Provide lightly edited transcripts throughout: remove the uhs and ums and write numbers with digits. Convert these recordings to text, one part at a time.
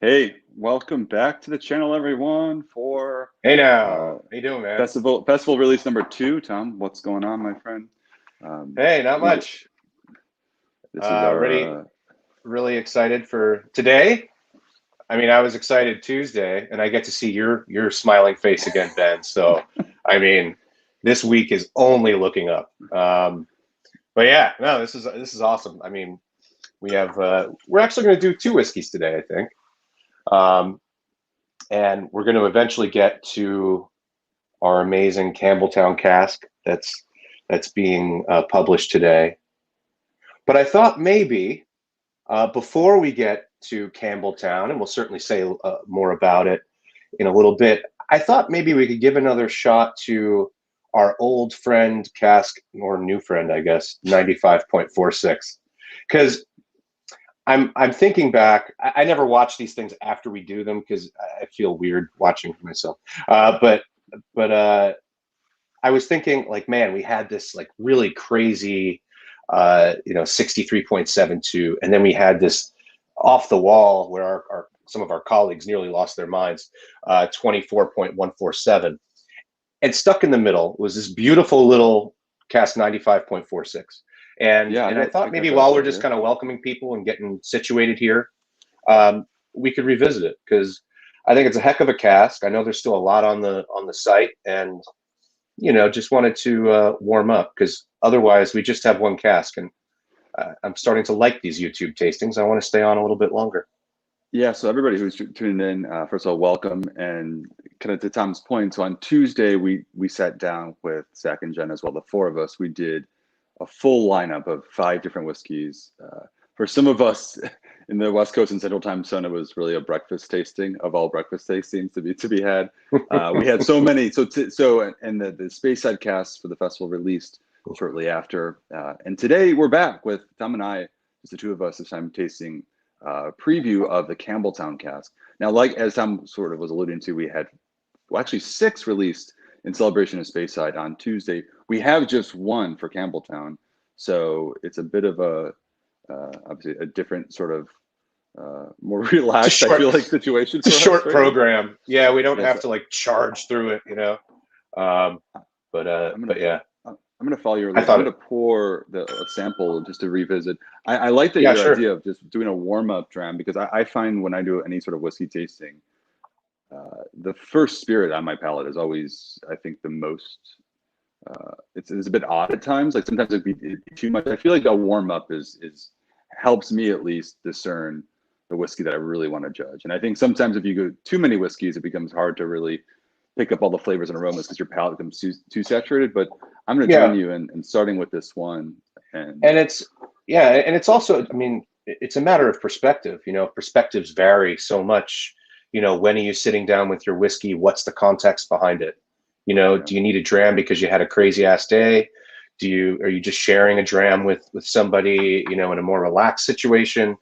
Hey, welcome back to the channel, everyone, for Hey now, uh, how you doing, man? festival release number 2. Tom, what's going on, my friend? Hey, not We much. This is our Really excited for today. I mean, I was excited Tuesday, and I get to see your smiling face again, Ben. So, I mean, this week is only looking up. But yeah, no, this is awesome. I mean, we're actually going to do two whiskeys today, I think, um, and we're going to eventually get to our amazing Campbelltown cask that's being published today. But I thought maybe before we get to Campbelltown, and we'll certainly say more about it in a little bit, I thought maybe we could give another shot to our old friend cask, or new friend, I guess, 95.46. Because I'm thinking back, I never watch these things after we do them because I feel weird watching myself. But I was thinking, like, man, we had this like really crazy 63.72, and then we had this off the wall where our some of our colleagues nearly lost their minds, 24.147. And stuck in the middle was this beautiful little cast 95.46. And yeah. I I thought got maybe that while we're right just here. kind of welcoming people and getting situated here, we could revisit it because I think it's a heck of a cask. I know there's still a lot on the site, and just wanted to warm up because otherwise we just have one cask, and I'm starting to like these YouTube tastings. I want to stay on a little bit longer. Yeah, so everybody who's tuning in, first of all, welcome. And kind of to Tom's point, so on Tuesday we sat down with Zach and Jen as well. The four of us, we did a full lineup of 5 different whiskeys. For some of us in the West Coast and Central Time Zone, it was really a breakfast tasting of all breakfast tastings to be had. We had so many. And the Space Side cast for the festival released shortly after. And today we're back with Tom and I, just the two of us, this time tasting preview of the Campbelltown cask. Now, like as Tom sort of was alluding to, we had actually 6 released in celebration of Speyside on Tuesday. We have just one for Campbelltown, so it's a bit of a obviously a different sort of more It's a relaxed, I feel short, like, situation it's a for us short right now. program. Yeah, we don't Yes, have to like charge through it. Um, I'm gonna but yeah, I'm gonna follow your I lead. I'm thought gonna it. pour a sample just to revisit. I like that Yeah, your sure. idea of just doing a warm up dram, because I find when I do any sort of whiskey tasting, the first spirit on my palate is always, I think, the most. It's a bit odd at times. Like sometimes it'd be too much. I feel like a warm up is helps me at least discern the whiskey that I really want to judge. And I think sometimes if you go too many whiskeys, it becomes hard to really pick up all the flavors and aromas because your palate becomes too saturated. But I'm going to join Yeah, you in starting with this one. And and it's also, I mean, it's a matter of perspective. Perspectives vary so much. When are you sitting down with your whiskey? What's the context behind it? yeah, Do you need a dram because you had a crazy ass day? Are you just sharing a dram with somebody, in a more relaxed situation?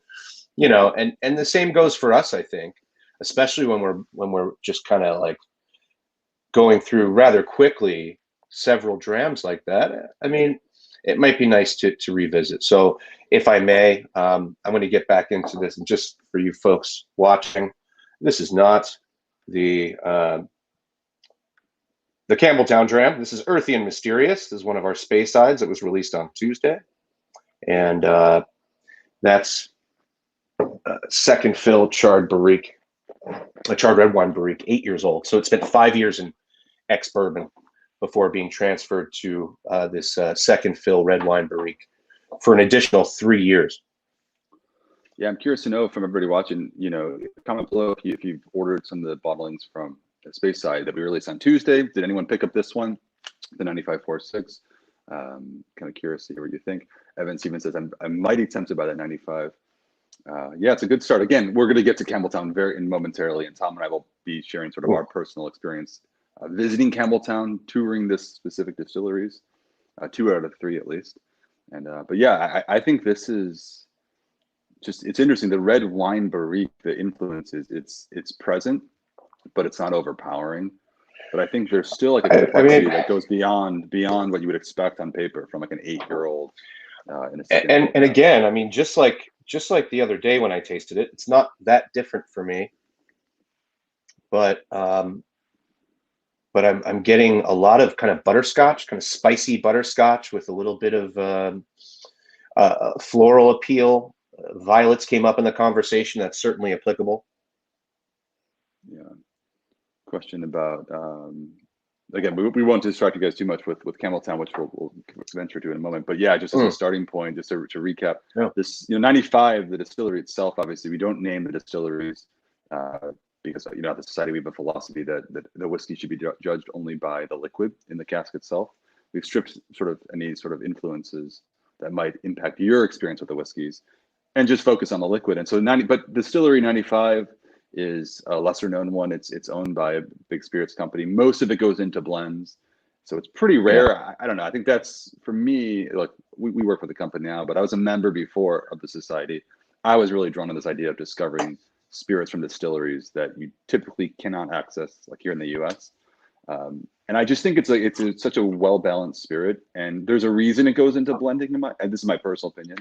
And the same goes for us, I think, especially when we're just kind of like going through rather quickly several drams like that. I mean, it might be nice to revisit. So, if I may, I'm going to get back into this, and just for you folks watching, this is not the Campbelltown dram. This is Earthy and Mysterious. This is one of our space sides that was released on Tuesday, and that's second fill charred barrique, a charred red wine barrique, 8 years old. So it spent 5 years in ex bourbon before being transferred to this second fill red wine barrique for an additional 3 years. yeah, I'm curious to know from everybody watching. Comment below if you've ordered some of the bottlings from the Space Side that we released on Tuesday. Did anyone pick up this one, the 9546? Kind of curious to hear what you think. Evan Stevens says I'm mighty tempted by that 95. Yeah, it's a good start. Again, we're going to get to Campbelltown momentarily, and Tom and I will be sharing sort of our Ooh. personal experience visiting Campbelltown, touring this specific distilleries, 2 out of 3 at least. And but yeah, I think this is it's interesting. The red wine barrique, the influence it's present, but it's not overpowering. But I think there's still like a I complexity mean, that goes beyond what you would expect on paper from like an 8-year-old in a second and fill and cask. again, I mean, just like just like the other day when I tasted it, it's not that different for me. But I'm getting a lot of kind of butterscotch, kind of spicy butterscotch with a little bit of floral appeal. Violets came up in the conversation. That's certainly applicable. Yeah. Question about again, we won't distract you guys too much with Campbelltown, which we'll venture to in a moment. But yeah, just as a starting point, just to recap, this 95, the distillery itself. Obviously, we don't name the distilleries because at the society we have a philosophy that the whiskey should be judged only by the liquid in the cask itself. We've stripped sort of any sort of influences that might impact your experience with the whiskeys, and just focus on the liquid. And so but Distillery 95 is a lesser known one. It's owned by a big spirits company. Most of it goes into blends, so it's pretty rare. Yeah. I don't know. I think that's, for me, like we work for the company now, but I was a member before of the society. I was really drawn to this idea of discovering spirits from distilleries that you typically cannot access, like here in the U.S. And I just think it's such a well-balanced spirit, and there's a reason it goes into blending. And this is my personal opinion,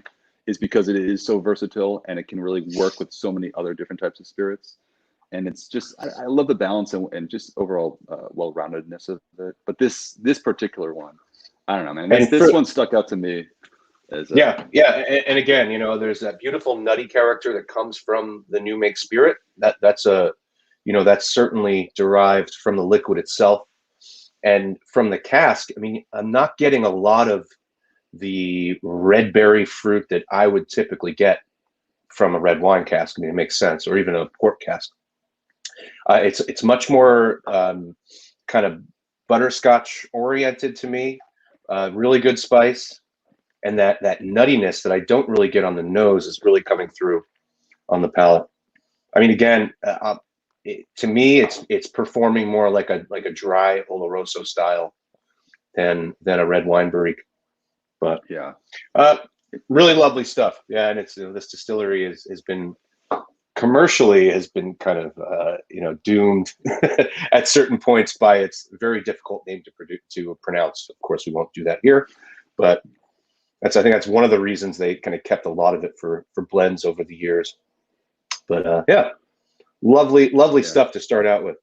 is because it is so versatile and it can really work with so many other different types of spirits. And it's just, I love the balance and just overall well-roundedness of it. But this particular one, I don't know, man. This one stuck out to me. Yeah. And again, there's that beautiful nutty character that comes from the new make spirit. That's certainly derived from the liquid itself. And from the cask, I mean, I'm not getting a lot of the red berry fruit that I would typically get from a red wine cask. I mean, it makes sense, or even a port cask. It's much more kind of butterscotch oriented to me. Really good spice, and that nuttiness that I don't really get on the nose is really coming through on the palate. I mean, again, to me, it's performing more like a dry Oloroso style than a red wine barrique. But yeah, really lovely stuff. Yeah, and it's this distillery has been commercially kind of doomed at certain points by its very difficult name to pronounce. Of course, we won't do that here, but I think that's one of the reasons they kind of kept a lot of it for blends over the years. But yeah, lovely stuff to start out with.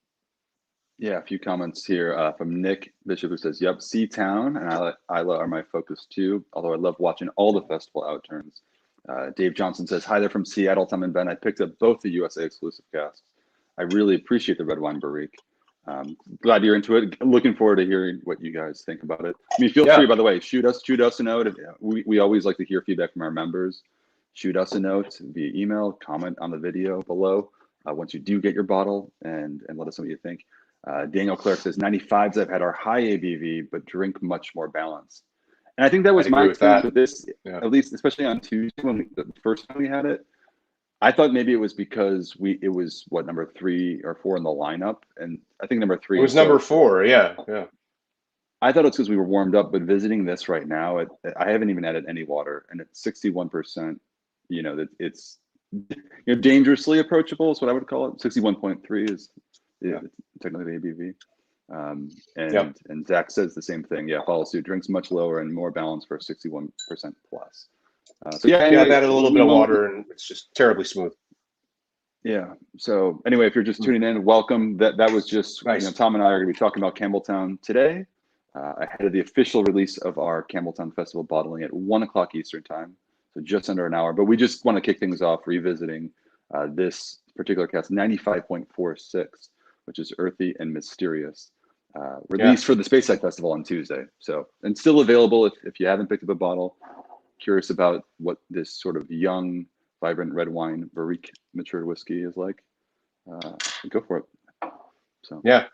Yeah, a few comments here from Nick Bishop, who says, "Yep, Seatown and Isla are my focus too. Although I love watching all the festival outturns." Dave Johnson says, "Hi there from Seattle, Tom and Ben. I picked up both the USA exclusive casks. I really appreciate the red wine barrique. Glad you're into it. Looking forward to hearing what you guys think about it. I mean, feel free, by the way, shoot us a note. We always like to hear feedback from our members. Shoot us a note via email, comment on the video below once you do get your bottle, and let us know what you think." Daniel Clark says, 95s I've had are high ABV, but drink much more balanced. And I think that was my experience with this, at least, especially on Tuesday when the first time we had it. I thought maybe it was because it was number 3 or 4 in the lineup, and I think number 3. It was number 4, yeah. I thought it's because we were warmed up, but visiting this right now, I haven't even added any water, and it's 61%. It's dangerously approachable is what I would call it. 61.3 is technically the ABV. And Zach says the same thing. Yeah, follow suit. Drinks much lower and more balanced for 61% plus. So I've added a little bit of water, and it's just terribly smooth. Yeah. So anyway, if you're just tuning in, welcome. That was just nice. Tom and I are going to be talking about Campbelltown today, ahead of the official release of our Campbelltown Festival bottling at 1 o'clock Eastern time. So just under an hour. But we just want to kick things off revisiting this particular cast, 95.46, which is earthy and mysterious. Released for the Space Side Festival on Tuesday. So, and still available if you haven't picked up a bottle. Curious about what this sort of young, vibrant red wine barrique matured whiskey is like. Go for it. So yeah,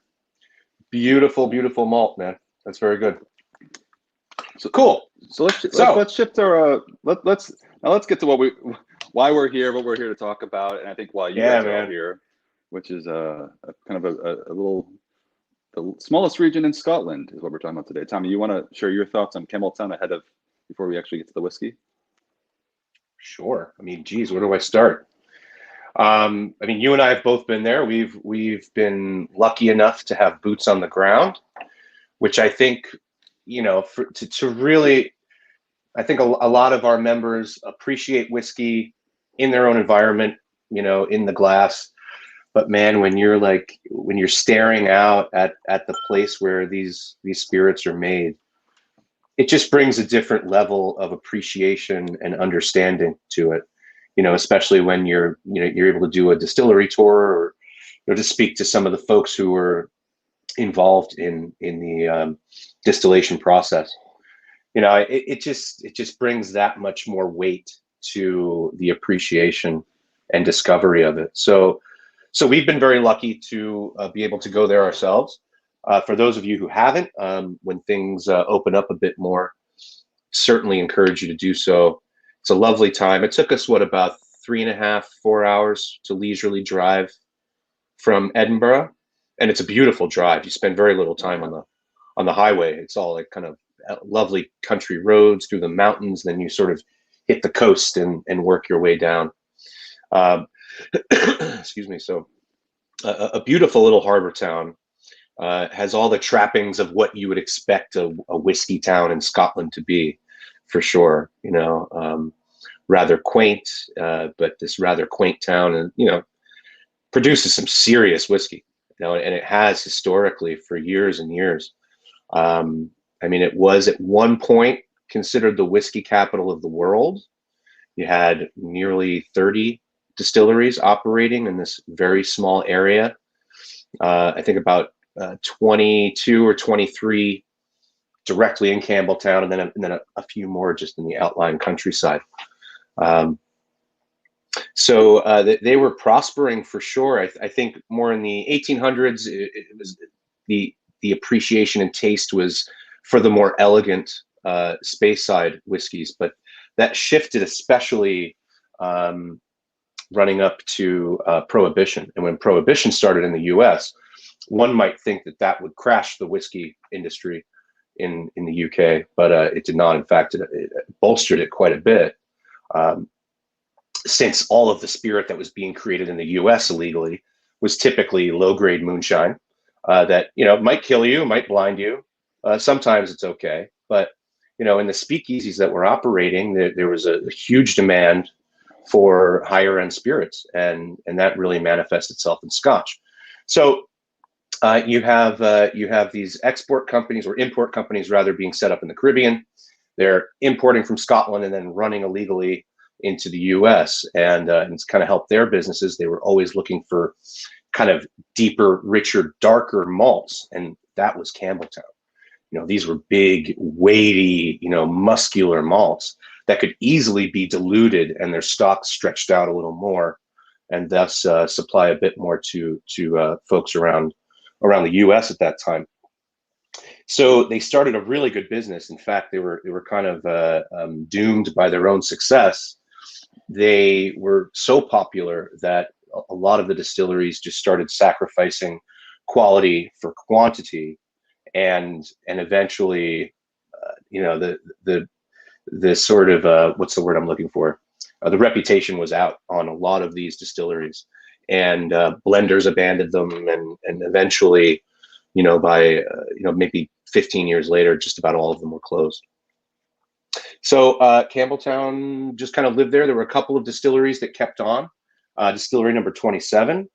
beautiful malt, man. That's very good. So cool. So let's shift our let's get to why we're here, what we're here to talk about, and I think why you guys are here, which is a kind of the smallest region in Scotland is what we're talking about today. Tommy, you want to share your thoughts on Campbelltown before we actually get to the whiskey? Sure. I mean, geez, where do I start? I mean, you and I have both been there. We've been lucky enough to have boots on the ground, which I think, to really, I think a lot of our members appreciate whiskey in their own environment, you know, in the glass. But man, when you're staring out at the place where these spirits are made, it just brings a different level of appreciation and understanding to it. You know, especially when you're able to do a distillery tour, or to speak to some of the folks who were involved in the distillation process. You know, it just brings that much more weight to the appreciation and discovery of it. So we've been very lucky to be able to go there ourselves. For those of you who haven't, when things open up a bit more, certainly encourage you to do so. It's a lovely time. It took us about 3.5, 4 hours to leisurely drive from Edinburgh, and it's a beautiful drive. You spend very little time on the highway. It's all like kind of lovely country roads through the mountains. Then you sort of hit the coast and work your way down. Excuse me. So a beautiful little harbor town, has all the trappings of what you would expect a whiskey town in Scotland to be, for sure. You know, rather quaint, but this rather quaint town, and produces some serious whiskey. You know, and it has historically for years and years. I mean, it was at one point considered the whiskey capital of the world. You had nearly 30 distilleries operating in this very small area. I think about 22 or 23 directly in Campbelltown, and then a few more just in the outlying countryside. So they were prospering for sure. I think more in the 1800s, it was the appreciation and taste was for the more elegant Speyside whiskeys, but that shifted, especially running up to Prohibition. And when Prohibition started in the U.S., one might think that would crash the whiskey industry in the UK, but it did not. In fact, it bolstered it quite a bit. Since all of the spirit that was being created in the U.S. illegally was typically low-grade moonshine that might kill you, might blind you. Sometimes it's okay, but in the speakeasies that were operating, there was a huge demand for higher-end spirits, and that really manifests itself in Scotch. So you have these export companies, or import companies rather, being set up in the Caribbean. They're importing from Scotland and then running illegally into the U.S. and it's kind of helped their businesses. They were always looking for kind of deeper, richer, darker malts, and that was Campbelltown. These were big, weighty, muscular malts that could easily be diluted and their stocks stretched out a little more, and thus supply a bit more to folks around the U.S. at that time. So they started a really good business. In fact, they were kind of doomed by their own success. They were so popular that a lot of the distilleries just started sacrificing quality for quantity, and eventually, the sort of what's the word I'm looking for? The reputation was out on a lot of these distilleries, and blenders abandoned them, and eventually, by maybe 15 years later, just about all of them were closed. So Campbelltown just kind of lived there. There were a couple of distilleries that kept on. Distillery number 27,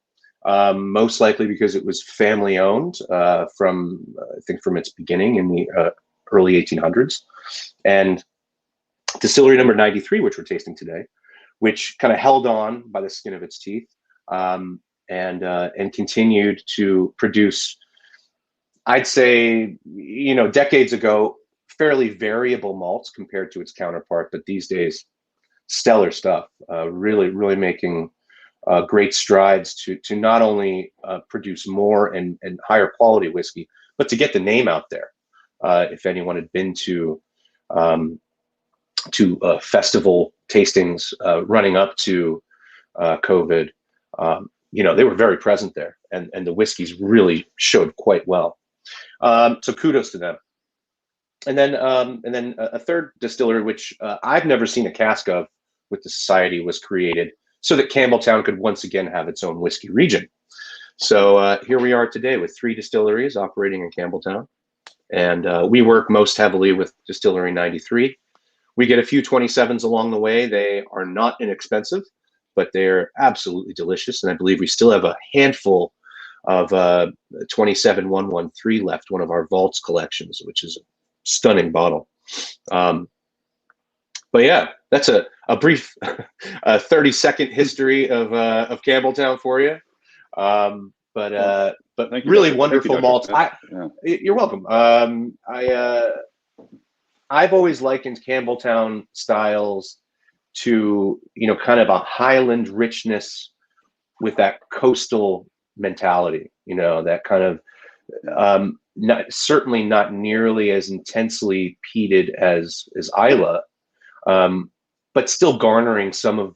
most likely because it was family owned from its beginning in the early 1800s, and distillery number 93, which we're tasting today, which kind of held on by the skin of its teeth, and continued to produce, I'd say, decades ago, fairly variable malts compared to its counterpart, but these days, stellar stuff. Really making great strides to not only produce more and higher quality whiskey, but to get the name out there. If anyone had been to festival tastings running up to COVID, they were very present there, and the whiskeys really showed quite well. So kudos to them. And then a third distillery, which I've never seen a cask of with the society, was created so that Campbelltown could once again have its own whiskey region. So here we are today with 3 distilleries operating in Campbelltown, and we work most heavily with Distillery 93. We get a few 27s along the way. They are not inexpensive. but they're absolutely delicious. And I believe we still have a handful of 27113 left, one of our vaults collections, which is a stunning bottle. But yeah, that's a brief 30-second history of Campbelltown for you. But really wonderful malts. You're welcome. I've always likened Campbelltown styles to, you know, kind of a Highland richness with that coastal mentality, you know, that kind of certainly not nearly as intensely peated as Isla, but still garnering some of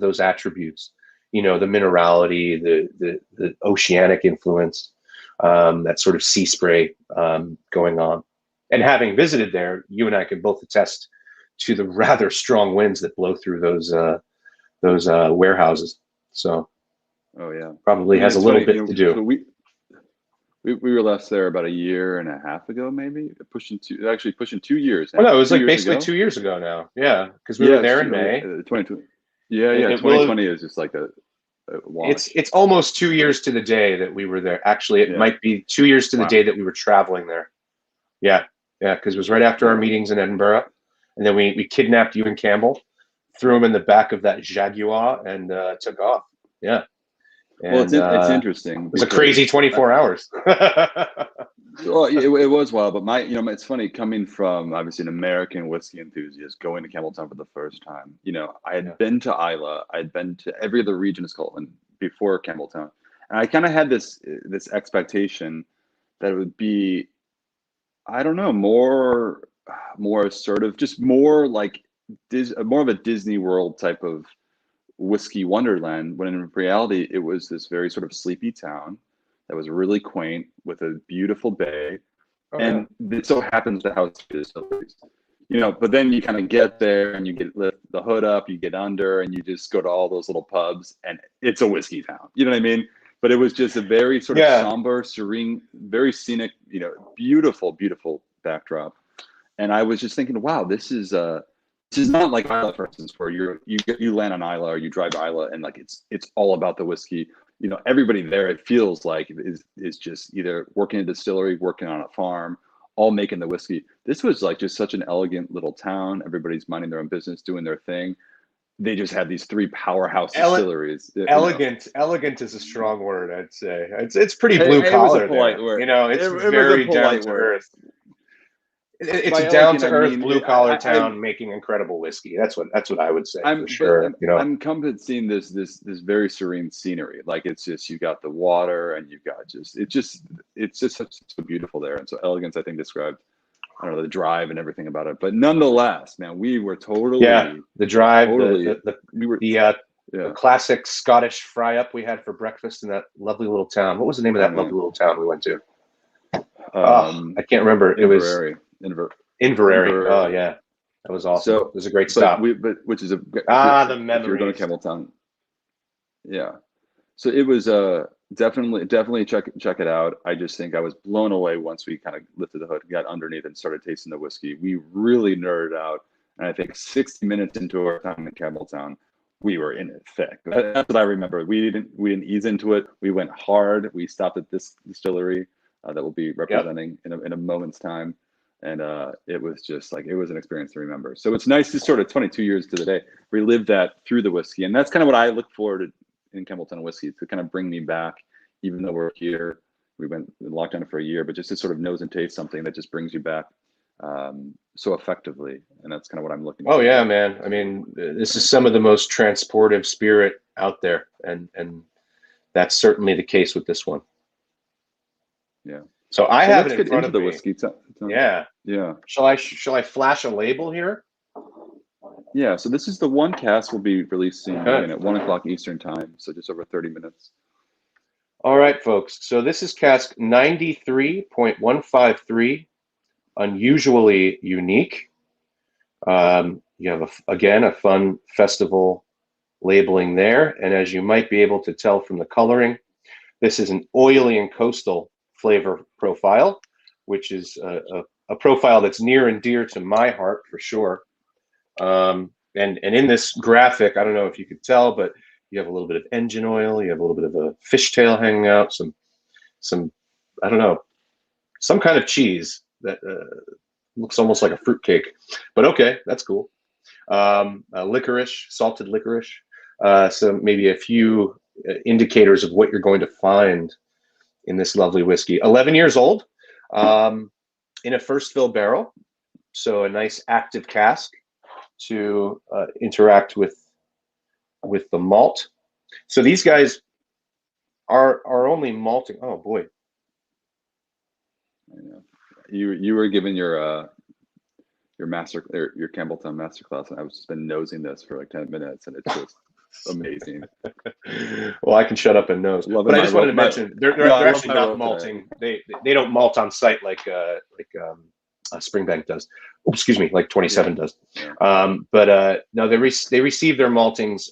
those attributes, you know, the minerality, the oceanic influence, that sort of sea spray going on. And having visited there, you and I can both attest to the rather strong winds that blow through those warehouses. So, oh yeah, probably has a little bit to do. So we were last there about a year and a half ago, maybe pushing 2 years. Now. Oh no, it was like basically 2 years ago now. Yeah, because we were there in May. 2020. Yeah, 2020 is just like a wash. It's almost 2 years to the day that we were there. Actually, it might be 2 years to the day that we were traveling there. Yeah, because it was right after our meetings in Edinburgh, and then we kidnapped you and Campbell, threw him in the back of that Jaguar, and took off. Yeah. And, well, it's interesting. It was a crazy 24 hours. Well, it was wild, but it's funny coming from obviously an American whiskey enthusiast going to Campbelltown for the first time. You know, I had been to Isla, I'd been to every other region of Scotland before Campbelltown, and I kind of had this expectation that it would be, I don't know, more assertive, just more like more of a Disney World type of whiskey wonderland, when in reality it was this very sort of sleepy town that was really quaint with a beautiful bay. And it so happens to house distilleries, you know, but then you kind of get there and you lift the hood up, you get under, and you just go to all those little pubs and it's a whiskey town, you know what I mean? But it was just a very sort of somber, serene, very scenic, you know, beautiful backdrop. And I was just thinking, wow, this is not like Isla, for instance, where you land on Isla or you drive to Isla and like it's all about the whiskey. You know, everybody there, it feels like is just either working in a distillery, working on a farm, all making the whiskey. This was like just such an elegant little town. Everybody's minding their own business, doing their thing. They just had these 3 powerhouse distilleries. Elegant is a strong word, I'd say. It's pretty blue collar. It was a polite word. You know, it's very down to earth. It's a down to earth blue collar town making incredible whiskey. That's what I would say for sure. You know, I'm coming seeing this very serene scenery. Like it's just, you got the water and you've got it's just so beautiful there. And so elegance, I think, described, I don't know, the drive and everything about it. But nonetheless, man, we were totally the drive, the classic Scottish fry up we had for breakfast in that lovely little town. What was the name of that lovely little town we went to? I can't remember. It was Inverary. Oh yeah, that was awesome. So it was a great stop. Which is the memories. If you're going to Campbelltown, yeah. So it was definitely check it out. I just think I was blown away once we kind of lifted the hood, got underneath, and started tasting the whiskey. We really nerded out, and I think 60 minutes into our time in Campbelltown, we were in it thick. That's what I remember. We didn't ease into it. We went hard. We stopped at this distillery that we'll be representing in a moment's time. And it was just like, it was an experience to remember. So it's nice to sort of 22 years to the day relive that through the whiskey. And that's kind of what I look forward to in Campbelltown whiskey, to kind of bring me back, even though we're here. We went in lockdown for a year, but just to sort of nose and taste something that just brings you back so effectively. And that's kind of what I'm looking for. Oh yeah, man. I mean, this is some of the most transportive spirit out there. And that's certainly the case with this one. Yeah. So I have it in front of the me. Whiskey. Yeah. Shall I flash a label here? Yeah. So this is the one cask we'll be releasing at 1 o'clock Eastern time. So just over 30 minutes. All right, folks. So this is cask 93.153, unusually unique. You have again a fun festival labeling there, and as you might be able to tell from the coloring, this is an oily and coastal flavor profile, which is a profile that's near and dear to my heart for sure. And in this graphic, I don't know if you could tell, but You have a little bit of engine oil. You have a little bit of a fishtail hanging out. Some I don't know, some kind of cheese that looks almost like a fruitcake. But okay, that's cool. Licorice, salted licorice. So maybe a few indicators of what you're going to find in this lovely whiskey. 11 years old, in a first fill barrel. So a nice active cask to interact with the malt. So these guys are only malting. Oh boy. You were given your Campbelltown masterclass, and I've just been nosing this for like 10 minutes, and it's just amazing. Well, I can shut up and nose. But I just wanted to mention they're actually not malting. They don't malt on site like Springbank does. Oh, excuse me, like 27 does. But no, they receive their maltings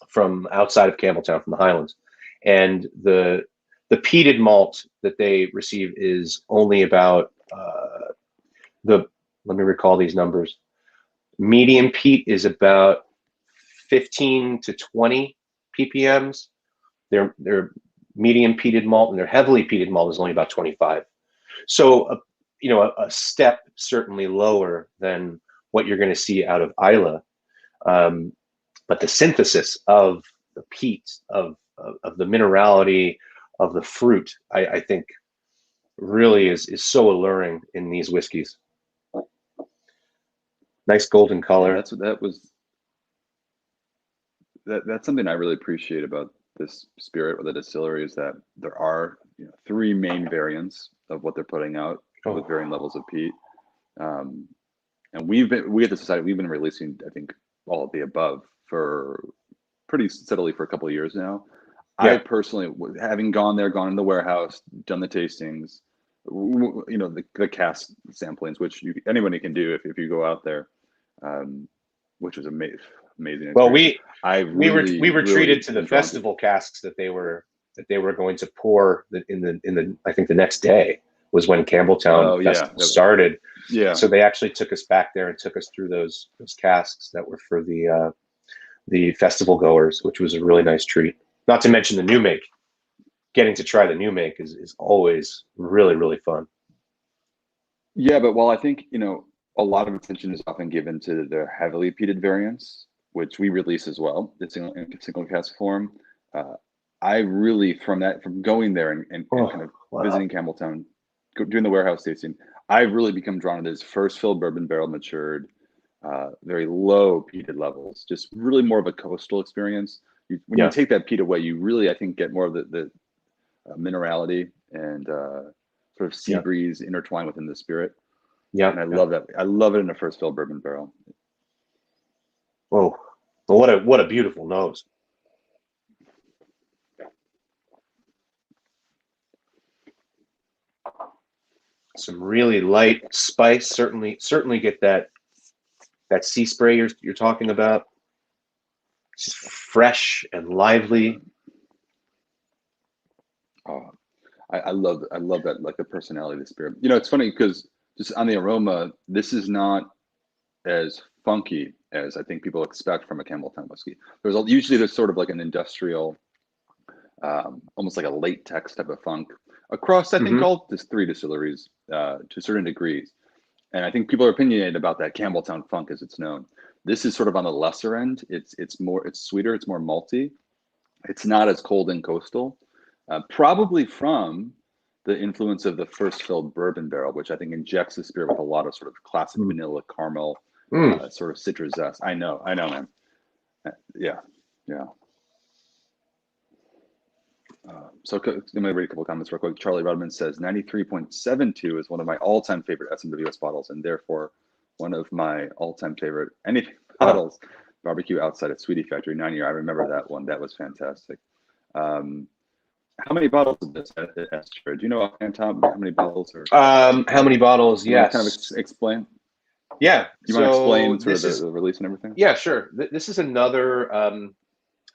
from outside of Campbelltown, from the Highlands, and the peated malt that they receive is only about let me recall these numbers. Medium peat is about 15 to 20 ppms. Their medium peated malt and their heavily peated malt is only about 25. So a step certainly lower than what you're going to see out of Islay. But the synthesis of the peat, of the minerality, of the fruit, I think really is so alluring in these whiskeys. Nice golden color. That's something I really appreciate about this spirit or the distillery, is that there are 3 main variants of what they're putting out with varying levels of peat. And we at the society, we've been releasing, I think, all of the above for pretty steadily for a couple of years now. Yeah. I personally, having gone in the warehouse, done the tastings, the cask samplings, which anybody can do if you go out there, which was amazing. Well, we were treated to the festival casks that they were going to pour in the I think the next day was when Campbelltown Festival started. Yeah. So they actually took us back there and took us through those casks that were for the festival goers, which was a really nice treat. Not to mention the new make. Getting to try the new make is always really, really fun. Yeah, but while I think, a lot of attention is often given to the heavily peated variants, which we release as well, in single cask form. I really, from going there and kind of visiting Campbelltown, doing the warehouse tasting, I've really become drawn to this first fill bourbon barrel matured, very low peated levels, just really more of a coastal experience. When you take that peat away, you really, I think, get more of the minerality and sort of sea breeze intertwined within the spirit. Yeah, and I love that. I love it in a first fill bourbon barrel. Oh, what a beautiful nose. Some really light spice. Certainly get that sea spray you're talking about. It's just fresh and lively. Oh, I love that, like the personality of the spirit. It's funny because just on the aroma, this is not as funky as I think people expect from a Campbelltown whiskey. There's sort of like an industrial, almost like a latex type of funk across, I think, all 3 distilleries to certain degrees. And I think people are opinionated about that Campbelltown funk as it's known. This is sort of on the lesser end. It's sweeter, it's more malty. It's not as cold and coastal, probably from the influence of the first filled bourbon barrel, which I think injects the spirit with a lot of sort of classic vanilla caramel, sort of citrus zest. I know, man. Yeah. So I'm going to read a couple of comments real quick. Charlie Rodman says 93.72 is one of my all-time favorite SMWS bottles, and therefore one of my all-time favorite anything bottles. Barbecue outside at Sweetie Factory 9 year. I remember that one. That was fantastic. How many bottles of this, Esther? Do you know offhand, Tom, how many bottles? How many bottles? Yes. Kind of explain. Yeah. You want to explain sort of the release and everything? Yeah, sure. This is another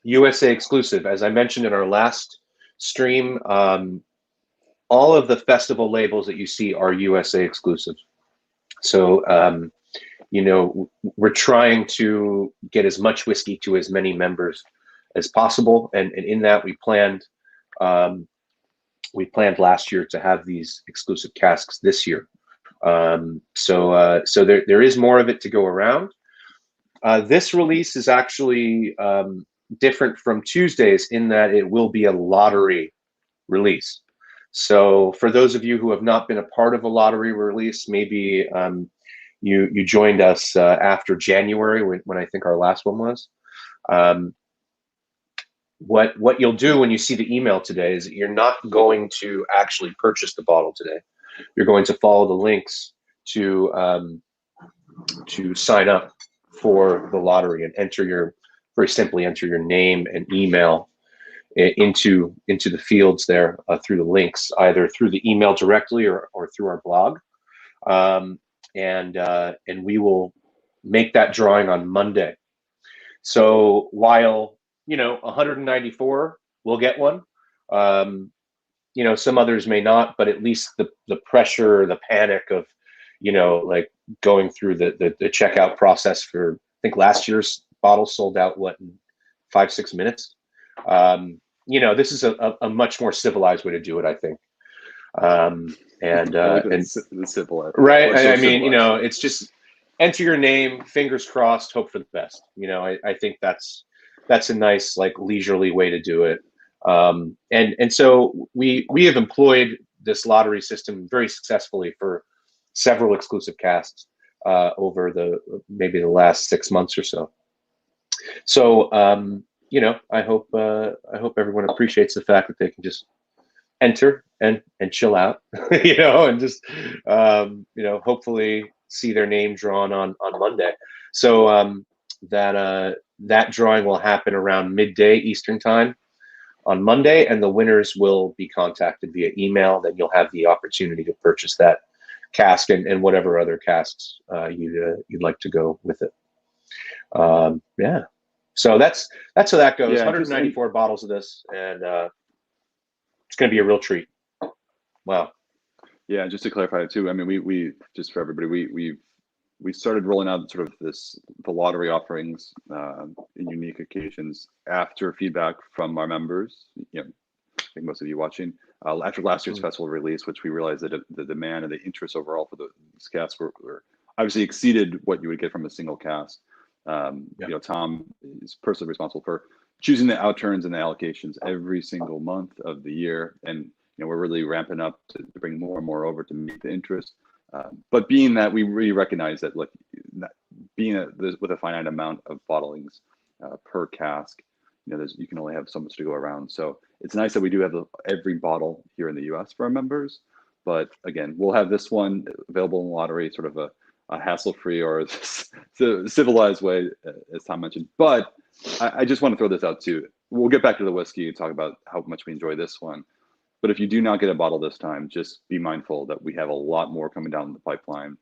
USA exclusive. As I mentioned in our last stream, all of the festival labels that you see are USA exclusive. So, we're trying to get as much whiskey to as many members as possible. And in that we planned last year to have these exclusive casks this year. So there is more of it to go around. This release is actually different from Tuesdays in that it will be a lottery release. So for those of you who have not been a part of a lottery release, maybe you joined us after January when I think our last one was. What you'll do when you see the email today is that you're not going to actually purchase the bottle today. You're going to follow the links to sign up for the lottery and very simply enter your name and email into the fields there through the links, either through the email directly or through our blog, and we will make that drawing on Monday. So while 194 will get one, some others may not, but at least the pressure, the panic of like going through the checkout process for, I think last year's bottle sold out in 5-6 minutes. This is a much more civilized way to do it, I think. The civilized, right. I mean, it's just enter your name, fingers crossed, hope for the best. I think that's a nice, like, leisurely way to do it. And so we have employed this lottery system very successfully for several exclusive casks over maybe the last 6 months or so. So I hope everyone appreciates the fact that they can just enter and chill out, and just hopefully see their name drawn on Monday. So that drawing will happen around midday Eastern time on Monday, and the winners will be contacted via email. Then you'll have the opportunity to purchase that cask and whatever other casks you'd like to go with it. Yeah. So that's how that goes. Yeah, 194 bottles of this, and it's going to be a real treat. Wow. Yeah, just to clarify too, I mean, we just for everybody, we started rolling out sort of the lottery offerings in unique occasions after feedback from our members. I think most of you watching after last year's festival release, which we realized that the demand and the interest overall for these casks were obviously exceeded what you would get from a single cask. Tom is personally responsible for choosing the outturns and the allocations every single month of the year, and we're really ramping up to bring more and more over to meet the interest. But being that we really recognize that, with a finite amount of bottlings per cask, you can only have so much to go around. So it's nice that we do have every bottle here in the U.S. for our members. But again, we'll have this one available in the lottery, sort of a hassle-free or civilized way, as Tom mentioned. But I just want to throw this out too. We'll get back to the whiskey and talk about how much we enjoy this one. But if you do not get a bottle this time, just be mindful that we have a lot more coming down the pipeline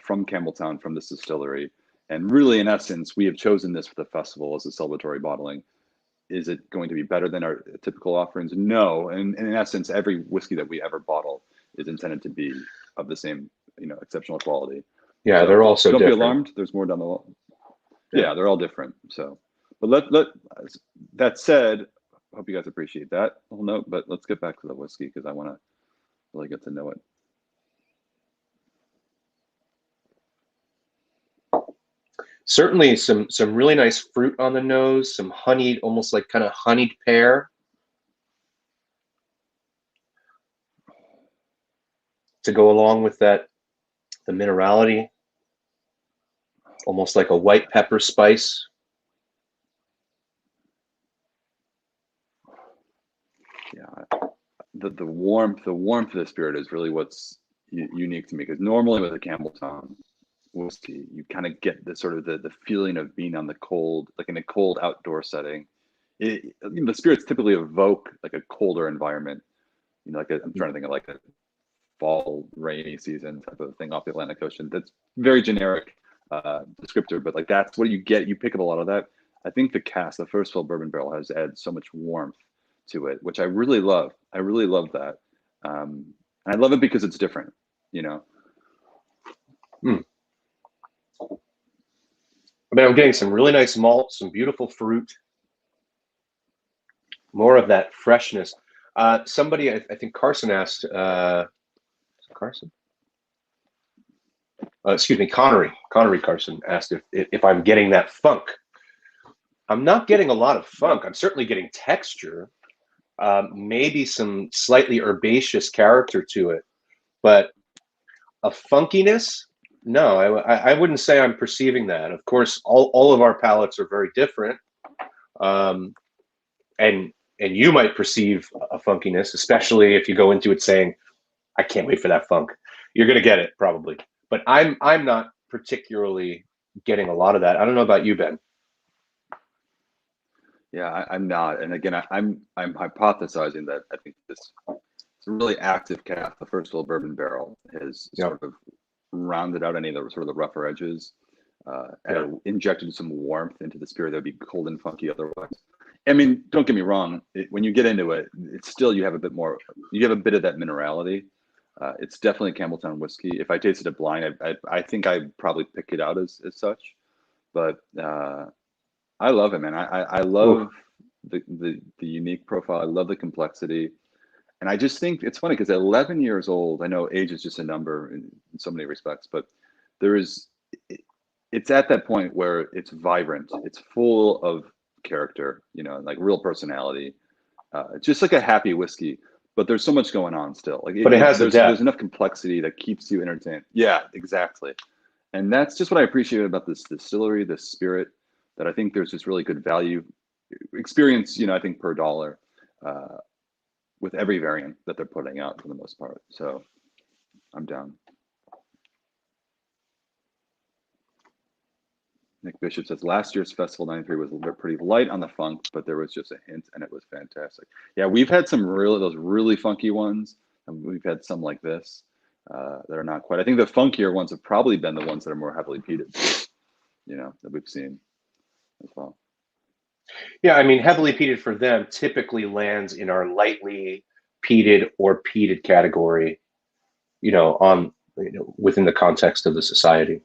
from Campbelltown, from this distillery. And really, in essence, we have chosen this for the festival as a celebratory bottling. Is it going to be better than our typical offerings? No. And in essence, every whiskey that we ever bottle is intended to be of the same, exceptional quality. Yeah, so they're all so different. Don't be alarmed. There's more down the line. Yeah, they're all different. So, but that said, I hope you guys appreciate that whole note, but let's get back to the whiskey because I want to really get to know it. Certainly some really nice fruit on the nose, some honeyed, almost like kind of honeyed pear. To go along with that, the minerality, almost like a white pepper spice. Yeah, the warmth of the spirit is really what's unique to me, because normally with a Campbelltown whiskey, you kind of get the sort of the feeling of being on the cold, like in a cold outdoor setting. The spirits typically evoke like a colder environment, I'm trying to think of like a fall rainy season type of thing off the Atlantic Ocean. That's very generic descriptor, but like that's what you get. You pick up a lot of that. I think the cask, the first fill bourbon barrel, has added so much warmth to it, which I really love. I really love that. And I love it because it's different, I mean, I'm getting some really nice malt, some beautiful fruit. more of that freshness. Somebody, I think Carson asked, Carson? Excuse me, Connery Carson asked if I'm getting that funk. I'm not getting a lot of funk. I'm certainly getting texture, maybe some slightly herbaceous character to it, but a funkiness, no, I wouldn't say I'm perceiving that. Of course, all of our palates are very different, and you might perceive a funkiness, especially if you go into it saying, "I can't wait for that funk." You're going to get it probably, but I'm not particularly getting a lot of that. I don't know about you, Ben. Yeah, I'm not. And again, I'm hypothesizing that I think this it's a really active cask. The first little bourbon barrel has Yep. sort of rounded out any of the sort of the rougher edges, and injected some warmth into the spirit that would be cold and funky otherwise. I mean, don't get me wrong. When you get into it, it's still you have a bit more. You have a bit of that minerality. It's definitely Campbelltown whiskey. If I tasted it blind, I think I'd probably pick it out as such. But I love it, man. I love the unique profile. I love the complexity. And I just think it's funny because at 11 years old, I know age is just a number in so many respects, but there is, it's at that point where it's vibrant. It's full of character, you know, like real personality, just like a happy whiskey. But there's so much going on still. Like But it has the there's depth. enough complexity that keeps you entertained. Yeah, exactly. And that's just what I appreciate about this distillery, this spirit, that I think there's just really good value experience, you know, I think per dollar, with every variant that they're putting out for the most part. So I'm down. Nick Bishop says last year's Festival 93 was pretty light on the funk, but there was just a hint and it was fantastic. Yeah, we've had some those really funky ones, and we've had some like this that are not quite. I think the funkier ones have probably been the ones that are more heavily peated, you know, that we've seen as well. Yeah, I mean, heavily peated for them typically lands in our lightly peated or peated category, you know, within the context of the society.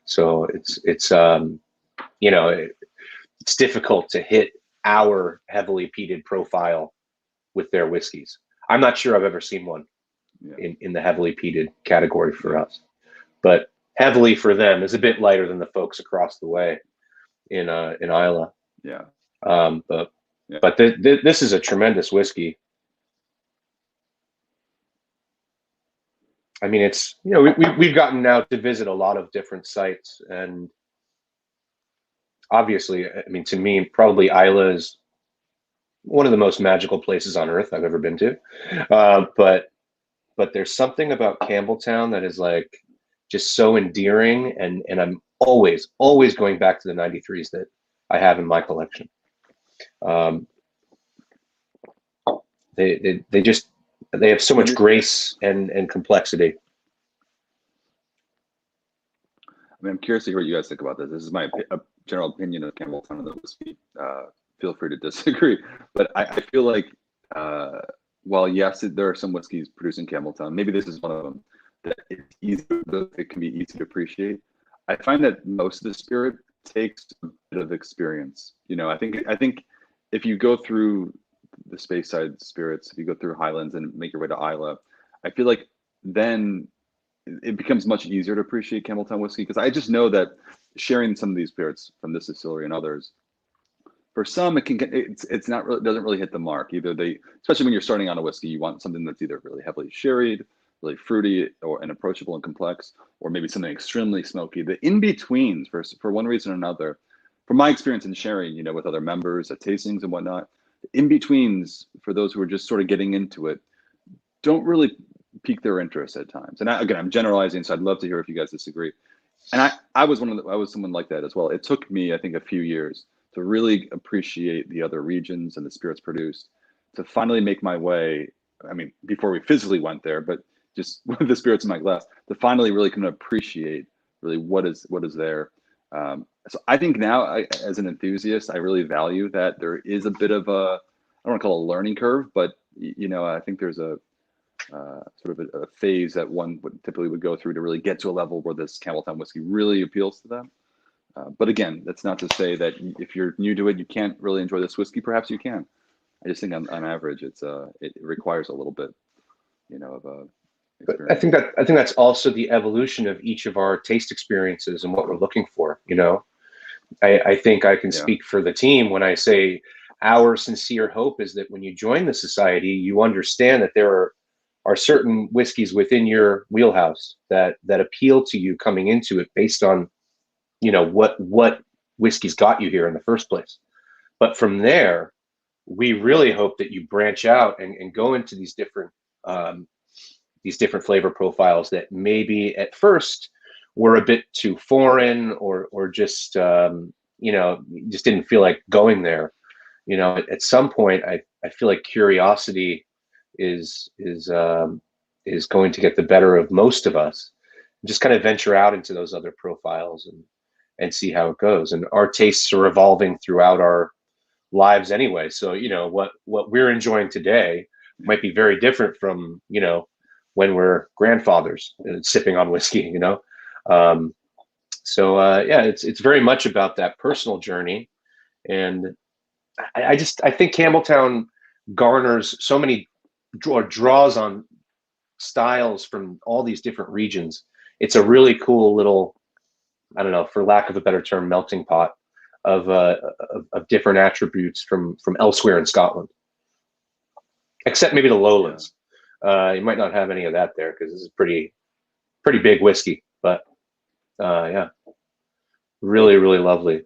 So it's you know, it's difficult to hit our heavily peated profile with their whiskeys. I'm not sure I've ever seen one in the heavily peated category for us, but heavily for them is a bit lighter than the folks across the way in Isla. Yeah. But this is a tremendous whiskey. I mean, it's, you know, we've gotten now to visit a lot of different sites, and obviously, I mean, to me, probably Isla is one of the most magical places on earth I've ever been to. But there's something about Campbelltown that is like just so endearing, and I'm always going back to the 93s that I have in my collection. They have so much grace and complexity. I mean, I'm curious to hear what you guys think about this. This is my general opinion of Campbelltown and the whiskey. Feel free to disagree, but I feel like while yes, there are some whiskeys produced in Campbelltown, maybe this is one of them that it's easy. It can be easy to appreciate. I find that most of the spirit takes a bit of experience. You know, I think if you go through the Space Side spirits, if you go through Highlands and make your way to Isla, I feel like then it becomes much easier to appreciate Campbelltown whiskey, because I just know that sharing some of these spirits from this distillery and others, for some it's not really, it doesn't really hit the mark. Either they, especially when you're starting on a whiskey, you want something that's either really heavily sherried, really fruity, or and approachable and complex, or maybe something extremely smoky. The in betweens, for one reason or another, from my experience in sharing, you know, with other members at tastings and whatnot, in betweens for those who are just sort of getting into it don't really pique their interest at times. And again, I'm generalizing, so I'd love to hear if you guys disagree. And I was I was someone like that as well. It took me, I think, a few years to really appreciate the other regions and the spirits produced, to finally make my way. I mean, before we physically went there, but just with the spirits in my glass, to finally really kind of appreciate really what is there. So I think now, as an enthusiast, I really value that there is a bit of a, I don't want to call it a learning curve, but you know, I think there's a sort of a phase that one typically would go through to really get to a level where this Campbelltown whiskey really appeals to them. But again, that's not to say that if you're new to it, you can't really enjoy this whiskey. Perhaps you can. I just think on average, it requires a little bit, of a But experience. I think that's also the evolution of each of our taste experiences and what we're looking for. I think I can Yeah. speak for the team when I say our sincere hope is that when you join the society, you understand that there are certain whiskeys within your wheelhouse that appeal to you coming into it based on, what whiskeys got you here in the first place. But from there, we really hope that you branch out and go into um, these different flavor profiles that maybe at first were a bit too foreign, or just just didn't feel like going there. At some point, I feel like curiosity is going to get the better of most of us. Just kind of venture out into those other profiles and see how it goes. And our tastes are evolving throughout our lives anyway. So what we're enjoying today might be very different from when we're grandfathers and sipping on whiskey. Um, yeah, it's very much about that personal journey. And I think Campbelltown garners so many draws on styles from all these different regions. It's a really cool little, I don't know, for lack of a better term, melting pot of different attributes from elsewhere in Scotland, except maybe the lowlands. You might not have any of that there because this is pretty big whiskey, but yeah, really, really lovely.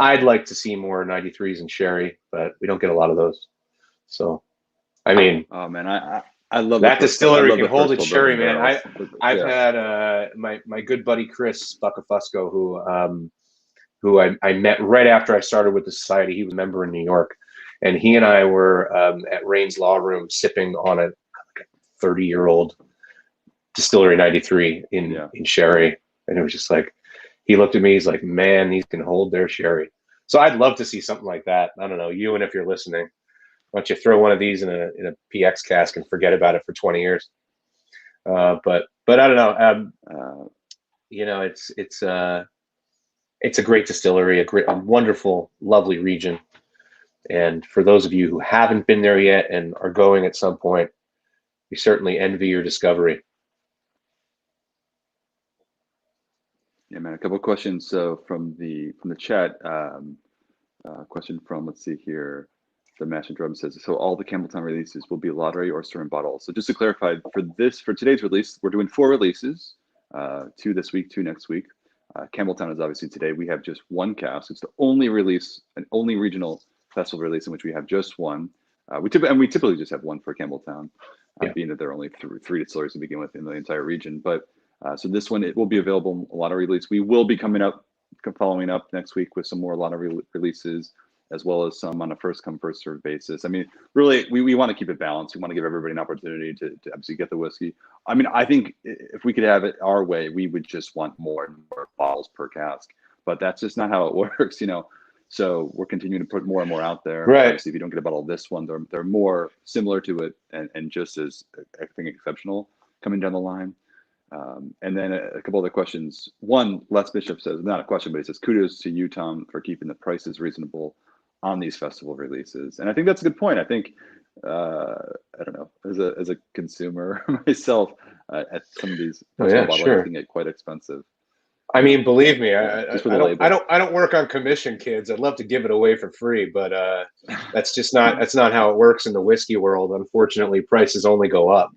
I'd like to see more 93s and sherry, but we don't get a lot of those. So, I mean, Oh man, I love that distillery can the hold first its full bourbon sherry, man. barrels. I've Yeah. had my good buddy Chris Buckafusco, who I met right after I started with the society. He was a member in New York, and he and I were at Rain's Law Room sipping on a 30-year-old distillery 93 in sherry, and it was just like, he looked at me, he's like, man, these can hold their sherry. So I'd love to see something like that. I don't know, you, and if you're listening, why don't you throw one of these in a PX cask and forget about it for 20 years? But I don't know. It's a great distillery, a wonderful, lovely region. And for those of you who haven't been there yet and are going at some point, we certainly envy your discovery. Yeah, man. A couple of questions. So from the chat, question from, let's see here, the Master Drum says, so all the Campbelltown releases will be lottery or store in bottles. So just to clarify, for today's release, we're doing 4 releases, 2 this week, 2 next week. Campbelltown is obviously today. We have just 1 cask. It's the only release, an only regional festival release in which we have just 1. We typically just have 1 for Campbelltown, being that there are only 3 distilleries to begin with in the entire region. But so this one, it will be available a lottery release. We will be following up next week with some more lottery releases, as well as some on a first come first served basis. I mean, really, we want to keep it balanced. We want to give everybody an opportunity to obviously get the whiskey. I mean, I think if we could have it our way, we would just want more and more bottles per cask, but that's just not how it works, So we're continuing to put more and more out there. Right. Obviously, if you don't get a bottle of this one, they're more similar to it and just as, I think, exceptional coming down the line. And then a couple other questions. One, Les Bishop says, not a question, but he says, kudos to you, Tom, for keeping the prices reasonable on these festival releases. And I think that's a good point. I think, I don't know, as a consumer myself, at some of these festival bottles, sure, can get quite expensive. I mean, believe me, I don't work on commission, kids. I'd love to give it away for free, but that's not how it works in the whiskey world. Unfortunately, prices only go up.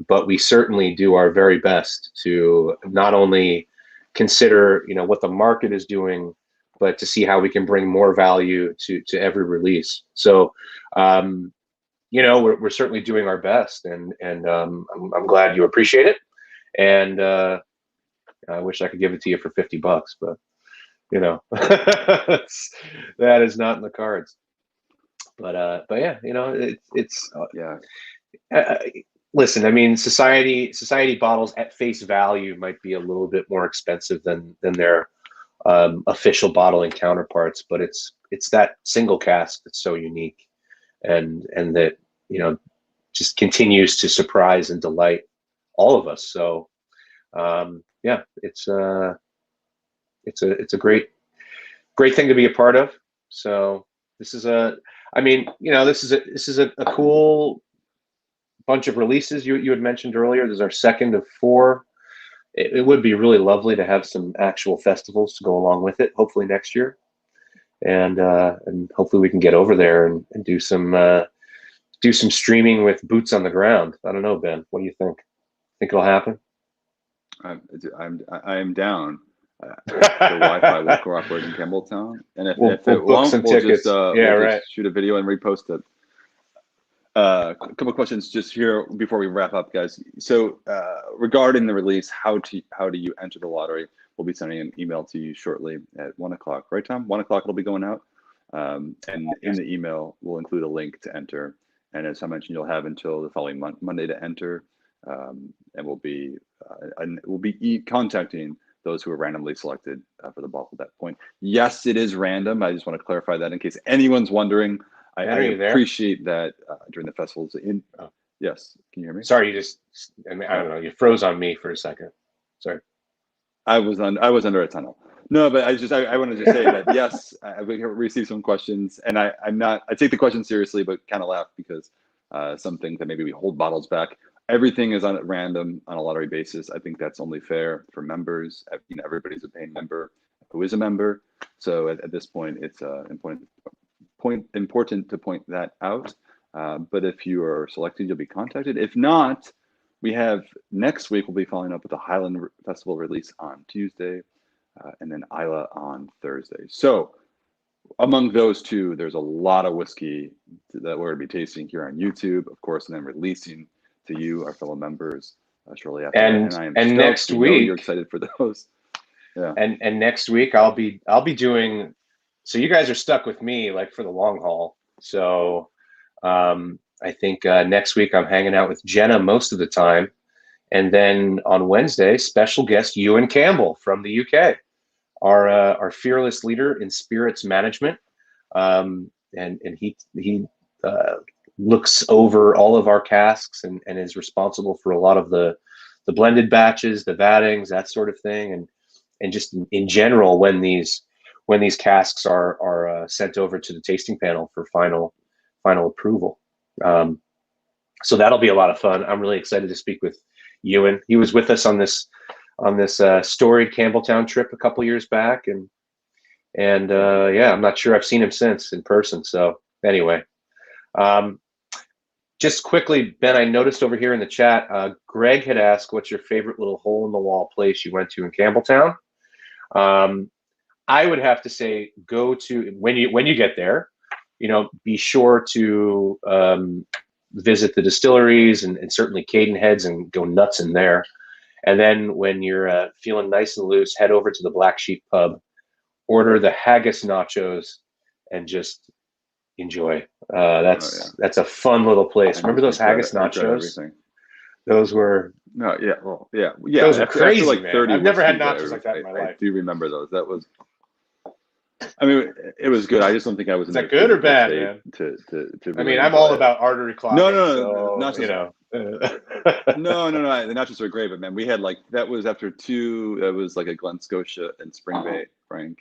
But we certainly do our very best to not only consider, what the market is doing, but to see how we can bring more value to every release. So, we're certainly doing our best, and I'm glad you appreciate it. And I wish I could give it to you for $50, but that is not in the cards. But yeah, it's yeah. Listen, I mean, society bottles at face value might be a little bit more expensive than their official bottling counterparts, but it's that single cask that's so unique, and that just continues to surprise and delight all of us. So yeah, it's a great thing to be a part of. So this is I mean, this is a cool bunch of releases you had mentioned earlier. This is our second of 4. It would be really lovely to have some actual festivals to go along with it, hopefully next year. And hopefully we can get over there and do some streaming with boots on the ground. I don't know, Ben. What do you think? Think it'll happen? I'm down. The Wi-Fi will cooperate in Campbelltown, and if it book won't, some we'll tickets. just shoot a video and repost it. A couple of questions just here before we wrap up, guys. So regarding the release, how do you enter the lottery? We'll be sending an email to you shortly at 1 o'clock, right, Tom? 1 o'clock it'll be going out. And in the email, we'll include a link to enter. And as I mentioned, you'll have until the following Monday to enter. And we'll be contacting those who are randomly selected for the ball at that point. Yes, it is random. I just want to clarify that in case anyone's wondering. I appreciate that during the festivals. Yes, can you hear me? Sorry, I don't know. You froze on me for a second. Sorry. I was under a tunnel. No, but I wanted to say that yes, I received some questions, and I take the questions seriously, but kind of laugh because some things that maybe we hold bottles back. Everything is on at random on a lottery basis. I think that's only fair for members. Everybody's a paying member who is a member. So at this point, it's important to point that out. But if you are selected, you'll be contacted. If not, we have next week. We'll be following up with the Highland Festival release on Tuesday, and then Isla on Thursday. So among those two, there's a lot of whiskey that we're going to be tasting here on YouTube, of course, and then releasing to you, our fellow members, shortly after. And next week, you're excited for those. Yeah. And next week, I'll be doing. So you guys are stuck with me like for the long haul. So I think next week I'm hanging out with Jenna most of the time, and then on Wednesday, special guest Ewan Campbell from the UK, our fearless leader in spirits management, and he looks over all of our casks and is responsible for a lot of the blended batches, the vattings, that sort of thing, and just in general when these casks are sent over to the tasting panel for final approval. So that'll be a lot of fun. I'm really excited to speak with Ewan. He was with us on this storied Campbelltown trip a couple years back, and yeah, I'm not sure I've seen him since in person. So anyway, just quickly, Ben, I noticed over here in the chat, Greg had asked, what's your favorite little hole in the wall place you went to in Campbelltown? I would have to say, go to when you get there, be sure to visit the distilleries and certainly Cadenheads and go nuts in there. And then when you're feeling nice and loose, head over to the Black Sheep Pub, order the haggis nachos, and just enjoy. That's a fun little place. Remember those haggis nachos? Those were Those were crazy, like man. 30 I've never had nachos like that in my life. I do remember those. That was. I mean, it was good. I just don't think I was. Is that good or bad, man? To I mean, I'm all about artery clogging. No, nachos. No. The nachos are great, but man, we had that was after 2. That was like a Glen Scotia and Spring Bay, Frank.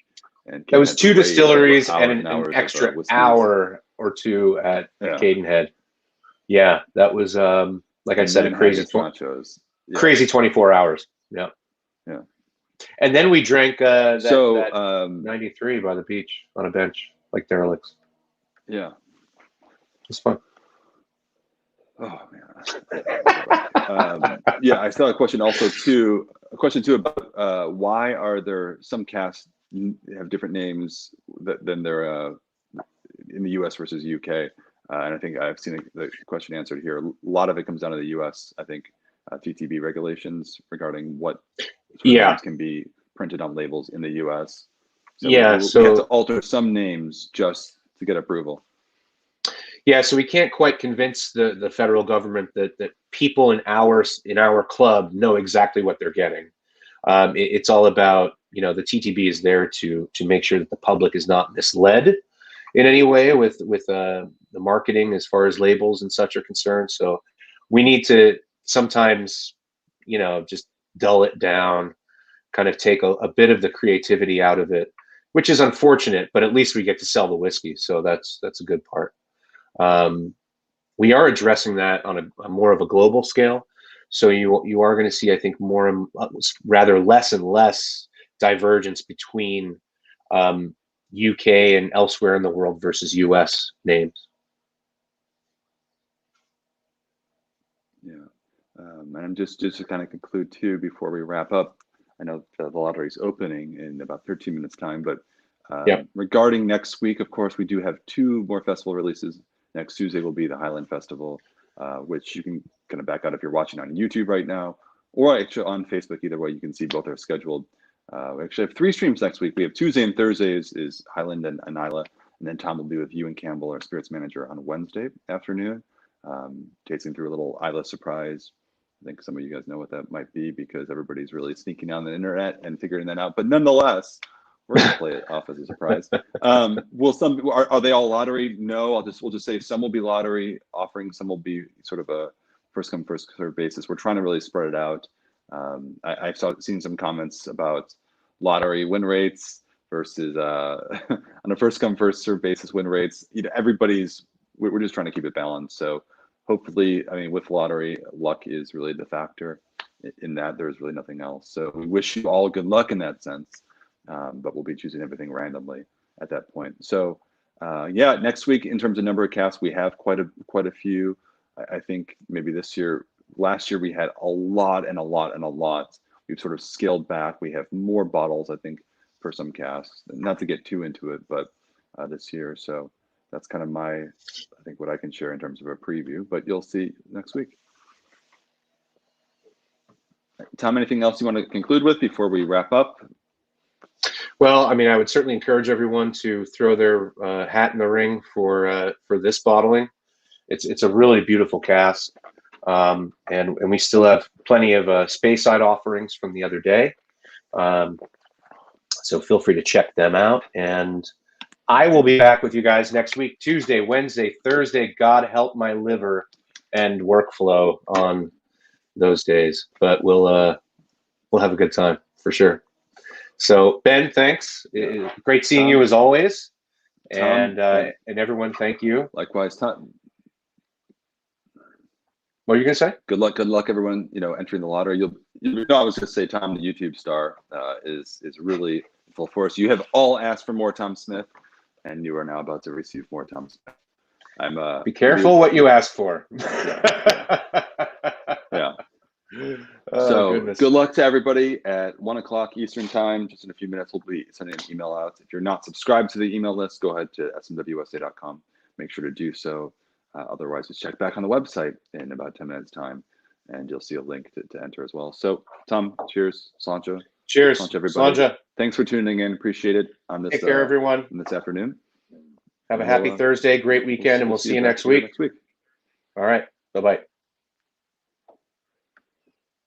And that was 2 distilleries and an extra hour or 2 at Cadenhead. Yeah, that was like I said, a crazy nachos. Yeah. Crazy 24 hours. Yeah. Yeah. And then we drank that 93 by the beach on a bench, like derelicts. Yeah. It's fun. Oh man. Yeah, I saw a question too about why are there some casks have different names than they're in the US versus UK. And I think I've seen the question answered here. A lot of it comes down to the US, I think, TTB regulations regarding what names can be printed on labels in the US. So we have to alter some names just to get approval. Yeah, so we can't quite convince the federal government that people in our club know exactly what they're getting. It's all about, the TTB is there to make sure that the public is not misled in any way with the marketing as far as labels and such are concerned. So we need to sometimes, just dull it down, kind of take a bit of the creativity out of it, which is unfortunate, but at least we get to sell the whiskey. So that's a good part. We are addressing that on a more of a global scale. So you are going to see, I think, more and rather less and less divergence between UK and elsewhere in the world versus US names. Yeah, and just to kind of conclude too, before we wrap up, I know the lottery is opening in about 13 minutes time, but regarding next week, of course, we do have 2 more festival releases. Next Tuesday will be the Highland Festival, which you can kind of back out if you're watching on YouTube right now, or actually on Facebook. Either way, you can see both are scheduled. We actually have 3 streams next week. We have Tuesday and Thursday is Highland and Isla, and then Tom will be with you and Campbell, our spirits manager, on Wednesday afternoon, tasting through a little Isla surprise. I think some of you guys know what that might be because everybody's really sneaking on the internet and figuring that out. But nonetheless, we're gonna play it off as a surprise. Will some are they all lottery? No, we'll just say some will be lottery offering, some will be sort of a first come first serve basis. We're trying to really spread it out. I've seen some comments about lottery win rates versus on a first come first serve basis win rates. You know, we're just trying to keep it balanced. So hopefully, I mean, with lottery, luck is really the factor. In that, there's really nothing else. So we wish you all good luck in that sense. But we'll be choosing everything randomly at that point. So yeah, next week in terms of number of casks, we have quite a few. I think maybe last year we had a lot and a lot and a lot. We've sort of scaled back. We have more bottles, I think, for some casks. Not to get too into it, but this year. So that's kind of I think what I can share in terms of a preview. But you'll see next week. Tom, anything else you want to conclude with before we wrap up? Well, I mean, I would certainly encourage everyone to throw their hat in the ring for this bottling. It's a really beautiful cask, and we still have plenty of Speyside offerings from the other day. So feel free to check them out, and I will be back with you guys next week, Tuesday, Wednesday, Thursday. God help my liver and workflow on those days, but we'll have a good time for sure. So Ben, thanks. Great seeing you as always, and everyone, thank you. Likewise, Tom. What are you gonna say? Good luck, everyone. You know, entering the lottery. I was gonna say, Tom, the YouTube star, is really full force. You have all asked for more Tom Smith, and you are now about to receive more Tom Smith. Be careful what you ask for. Yeah. So goodness. Good luck to everybody at 1 o'clock Eastern time. Just in a few minutes, we'll be sending an email out. If you're not subscribed to the email list, go ahead to smwsa.com. Make sure to do so. Otherwise, just check back on the website in about 10 minutes time, and you'll see a link to enter as well. So Tom, cheers. Sláinte. Cheers. Sláinte, everybody. Sláinte. Thanks for tuning in. Appreciate it on this. Take care, everyone. This afternoon. Have a happy Thursday, great weekend, and we'll see you next week. All right. Bye-bye.